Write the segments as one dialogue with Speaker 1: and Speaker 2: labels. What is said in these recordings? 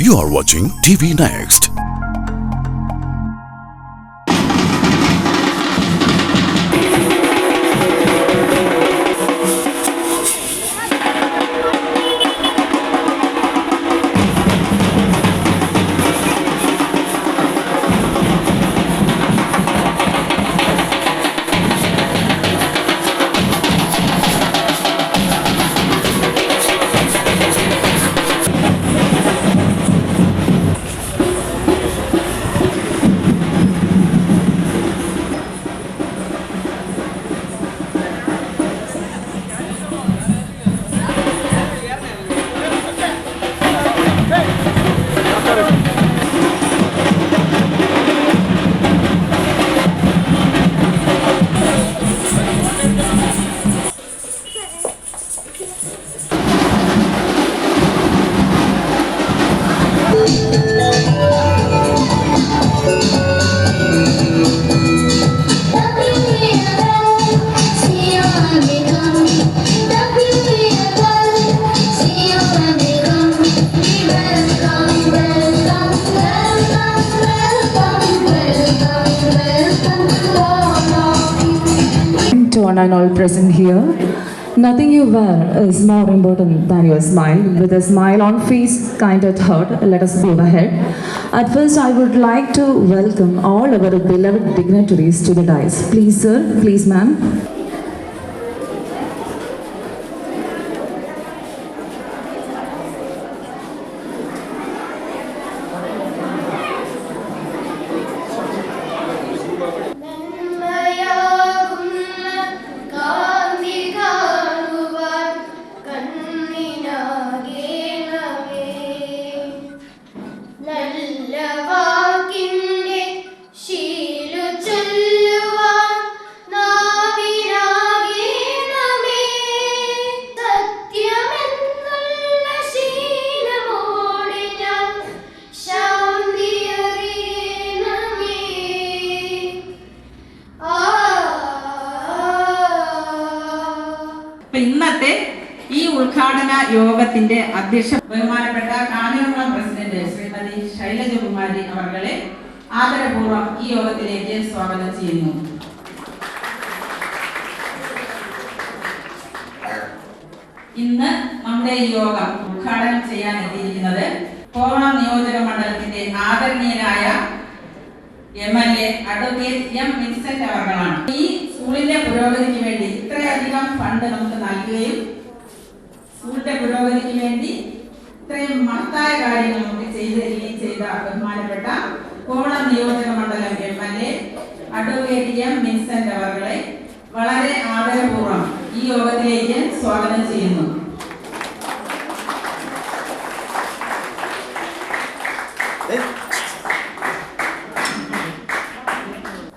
Speaker 1: You are watching TV Next.
Speaker 2: To one and all present here, nothing you wear is more important than your smile. With a smile on face, kind at heart, let us move ahead. At first, I would like to welcome all our beloved dignitaries to the dais. Please, sir. Please, ma'am.
Speaker 3: ഇന്നത്തെ ഈ ഉദ്ഘാടന യോഗത്തിന്റെ അധ്യക്ഷ ബഹുമാനപ്പെട്ട Kanjiramkulam president Shrimati Shailaja Kumari അവരെ ആദരപൂർവ്വം ഈ യോഗത്തിലേക്ക് സ്വാഗതം ചെയ്യുന്നു. ഇന്ന് നമ്മുടെ ഈ യോഗം ഉദ്ഘാടനം ചെയ്യാൻ എത്തിയിരിക്കുന്നത് കോവളം നിയോജക മണ്ഡലത്തിന്റെ ആദരണീയനായ MLA അഡ്വക്കേറ്റ് എം വിൻസെന്റ് അവർകളാണ്. ഈ സ്കൂളിന്റെ പുരോഗതിക്ക് വേണ്ടി ഇത്രയധികം ഫണ്ട് നമുക്ക് നൽകുകയും സ്കൂളിന്റെ പുരോഗതിക്ക് വേണ്ടി ഇത്രയും മഹത്തായ കാര്യങ്ങൾ നമുക്ക് ചെയ്തു തരികയും ചെയ്ത ബഹുമാനപ്പെട്ട കോവളം നിയോജക മണ്ഡലം MLA അഡ്വക്കേറ്റ് എം വിൻസെന്റ് അവർകളെ വളരെ ആദരപൂർവ്വം ഈ യോഗത്തിലേക്ക് സ്വാഗതം ചെയ്യുന്നു.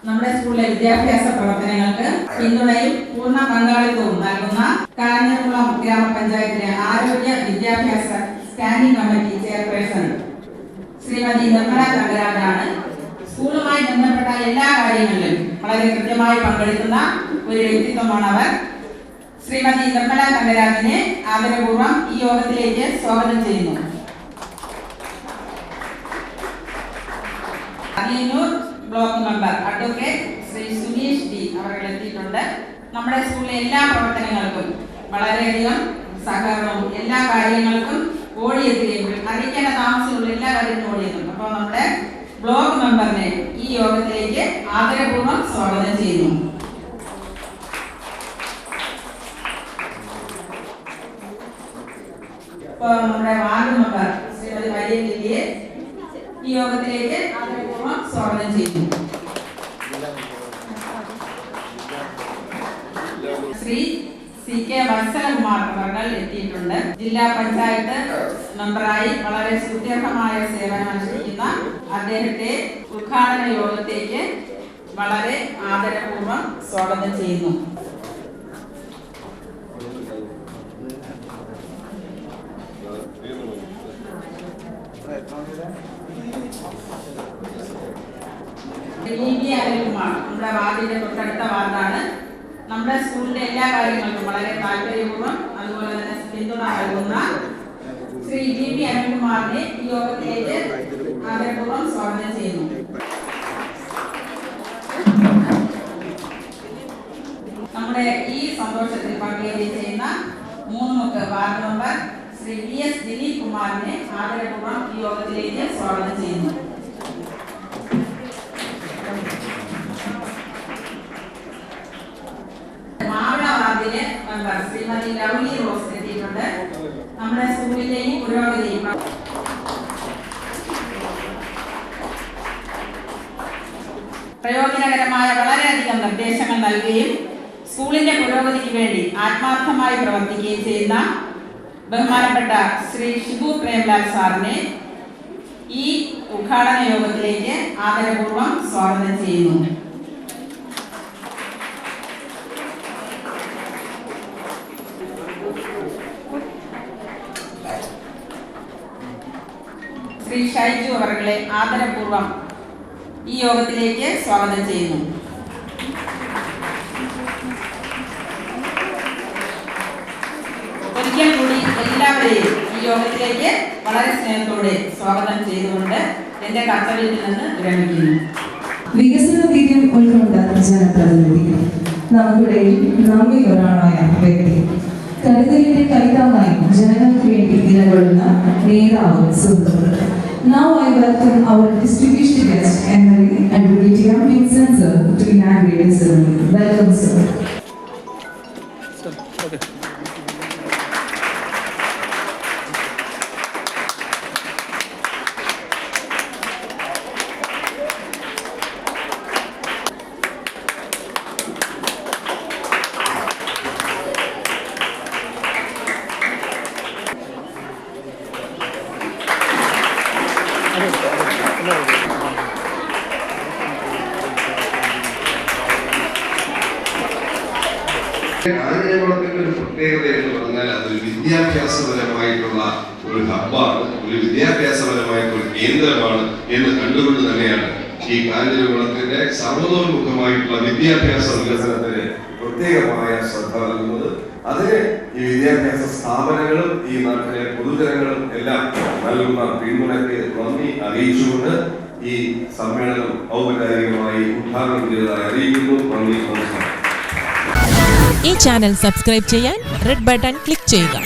Speaker 3: നമ്മുടെ സ്കൂളിലെ വിദ്യാഭ്യാസ പ്രവർത്തനങ്ങൾക്ക് പിന്തുണയും പൂർണ്ണ പങ്കാളിത്തവും നൽകുന്ന കാഞ്ഞിരംകുളം ഗ്രാമപഞ്ചായത്തിലെ ആരോഗ്യ വിദ്യാഭ്യാസ standing committee chairperson Shrimati Nirmala തങ്കരാജാണ്. സ്കൂളുമായി ബന്ധപ്പെട്ട എല്ലാ കാര്യങ്ങളിലും വളരെ കൃത്യമായി പങ്കെടുക്കുന്ന ഒരു വ്യക്തിത്വമാണ് അവർ. ശ്രീമതി നിർമ്മല തങ്കരാജിനെ ആദരപൂർവ്വം ഈ യോഗത്തിലേക്ക് സ്വാഗതം ചെയ്യുന്നു. Block member advocate Shri Suneesh D അവർ എത്തിയിട്ടുണ്ട്. നമ്മുടെ സ്കൂളിലെ എല്ലാ പ്രവർത്തനങ്ങൾക്കും വളരെയധികം സഹകരണവും എല്ലാ കാര്യങ്ങൾക്കും ഓടിയെത്തുകയും അറിയിക്കേണ്ട താമസമുള്ള എല്ലാ കാര്യങ്ങളും ഓടിയെത്തും. അപ്പോൾ നമ്മുടെ ബ്ലോക്ക് മെമ്പറിനെ ഈ യോഗത്തിലേക്ക് ആദരപൂർവ്വം സ്വാഗതം ചെയ്യുന്നു. ഇപ്പോൾ നമ്മുടെ വാർഡ് മെമ്പർ ശ്രീമതി വലിയ ലില്ലിയെ ഈ യോഗത്തിലേക്ക് ആദരപൂർവ്വം സ്വാഗതം ചെയ്യുന്നു. ശ്രീ CK വത്സലകുമാർ അവർ എത്തിയിട്ടുണ്ട്. ജില്ലാ പഞ്ചായത്ത് മെമ്പറായി വളരെ സുദീർഘമായ സേവനം അനുഷ്ഠിക്കുന്ന അദ്ദേഹത്തെ ഉദ്ഘാടന യോഗത്തേക്ക് വളരെ ആദരപൂർവ്വം സ്വാഗതം ചെയ്യുന്നു. നമ്മുടെ വാർഡിന്റെ തൊട്ടടുത്ത വാർഡാണ്. നമ്മുടെ സ്കൂളിന്റെ എല്ലാ കാര്യങ്ങൾക്കും വളരെ താല്പര്യപൂർവ്വം അതുപോലെ തന്നെ പിന്തുണ നൽകുന്ന ശ്രീ DP അനിൽകുമാർ ശരത്കുമാറിനെ ഈ യോഗത്തിലേക്ക് ആദരപൂർവ്വം സ്വാഗതം ചെയ്യുന്നു. നമ്മുടെ ഈ സന്തോഷത്തിൽ പങ്കുവയ്ക്കുകയും ചെയ്യുന്ന Moonnumukku ward member Shri VS Dileep കുമാറിനെ ആദരപൂർവ്വം ഈ യോഗത്തിലേക്ക് സ്വാഗതം ചെയ്യുന്നു. മാവിള വാർഡിലെ മെമ്പർ ശ്രീമതി ലൗലി റോസ് എത്തിയിട്ടുണ്ട്. നമ്മുടെ സ്കൂളിലെയും പുരോഗതിയും പ്രയോജനകരമായ വളരെയധികം നിർദ്ദേശങ്ങൾ നൽകുകയും സ്കൂളിന്റെ പുരോഗതിക്ക് വേണ്ടി ആത്മാർത്ഥമായി പ്രവർത്തിക്കുകയും ചെയ്യുന്ന ബഹുമാനപ്പെട്ട ശ്രീ ഷിബു പ്രേംലാൽ സാറിനെ ഈ ഉദ്ഘാടന യോഗത്തിലേക്ക് ആദരപൂർവ്വം സ്വാഗതം ചെയ്യുന്നു. ശ്രീ ഷൈജു അവരെ ആദരപൂർവ്വം ഈ യോഗത്തിലേക്ക് സ്വാഗതം ചെയ്യുന്നു. ഒരിക്കൽ കൂടി എല്ലാവരെയും ഈ യോഗത്തിലേക്ക് വളരെ സ്നേഹത്തോടെ സ്വാഗതം ചെയ്തുകൊണ്ട് എന്റെ കർത്തവ്യത്തിൽ നിന്ന് വിരമിക്കുന്നു.
Speaker 2: വികസന വീര്യം ഉൾക്കൊണ്ട ജനപ്രതിനിധി, നമുക്കിടയിൽ നമ്മിൽ ഒരാളായ വ്യക്തി, കരുതലിന്റെ കൈത്താങ്ങായി ജനങ്ങൾക്ക് വേണ്ടി നിലകൊള്ളുന്ന നേതാവ്, സുഹൃത്ത്. Now I welcome our distinguished guest, MLA Advocate M. Vincent sir, to inaugurate the ceremony. Welcome, sir.
Speaker 4: കാഞ്ഞിരംകുളത്തിന്റെ ഒരു പ്രത്യേകത എന്ന് പറഞ്ഞാൽ അതൊരു വിദ്യാഭ്യാസപരമായിട്ടുള്ള ഒരു ഹബ്ബാണ്, ഒരു വിദ്യാഭ്യാസപരമായിട്ടുള്ള കേന്ദ്രമാണ് എന്ന് കണ്ടുകൊണ്ട് തന്നെയാണ് ഈ കാഞ്ഞിരംകുളത്തിന്റെ സർവതോന്മുഖമായിട്ടുള്ള വിദ്യാഭ്യാസ വികസനത്തിന് പ്രത്യേകമായ ശ്രദ്ധ നൽകുന്നത്. അതിന് ഈ വിദ്യാഭ്യാസ സ്ഥാപനങ്ങളും ഈ നാട്ടിലെ പൊതുജനങ്ങളും എല്ലാം നൽകുന്ന പിന്തുണയ്ക്ക് നന്ദി അറിയിച്ചുകൊണ്ട് ഈ സമ്മേളനം ഔപചാരികമായി ഉദ്ഘാടനം ചെയ്തതായി അറിയിക്കുന്നു. നന്ദി, നമസ്കാരം.
Speaker 5: ഈ ചാനൽ സബ്സ്ക്രൈബ് ചെയ്യാൻ റെഡ് ബട്ടൺ ക്ലിക്ക് ചെയ്യുക.